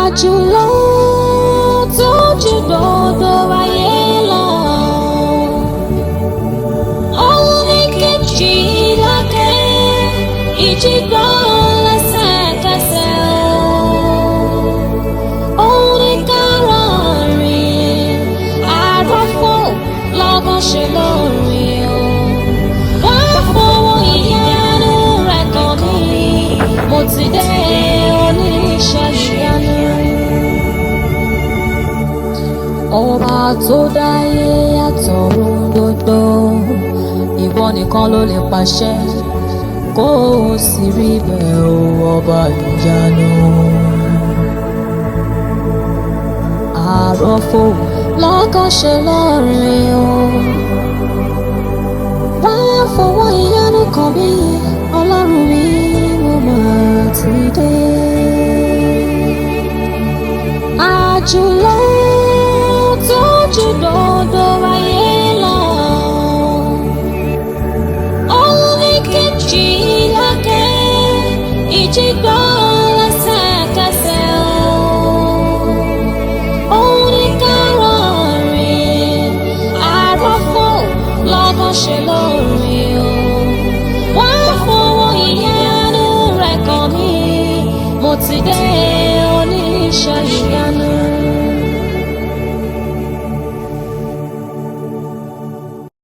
àjùlọ tó ju gbogbo ayé lọ. Òun ní kejì lákẹ́ ìjìgbọ́ lẹ́sẹ̀kẹsẹ̀ o. Òun ní kárọ̀ọ̀rìn àròfò lọ́gán ṣe lórí o. Wá fowó ìyanu rẹ̀ kàn mí, mo ti dé oníṣẹ́ ìyanu. Ọba tó dáyé àtọ̀run gbogbo, ìwọ nìkan ló lè pàṣẹ kó o sì rí bẹ́ẹ̀ o, ọba ìyanu. Àròfò lọ́gán ṣe lórí o. Wá fowó ìyanu kàn mí, Ọlọ́run mi, mo máa ti dé. Àjùlọ tó ju gbogbo ayé lọ. Òun ní kejì lákẹ́ ìjìgbọ́ lẹ́sẹ̀kẹsẹ̀ o. Òun ní kárọ̀ọ̀rìn àròfò lọ́gán ṣe lórí o. Wá fowó ìyanu rẹ̀ kàn mí, mo ti dé oníṣẹ́ ìyanu.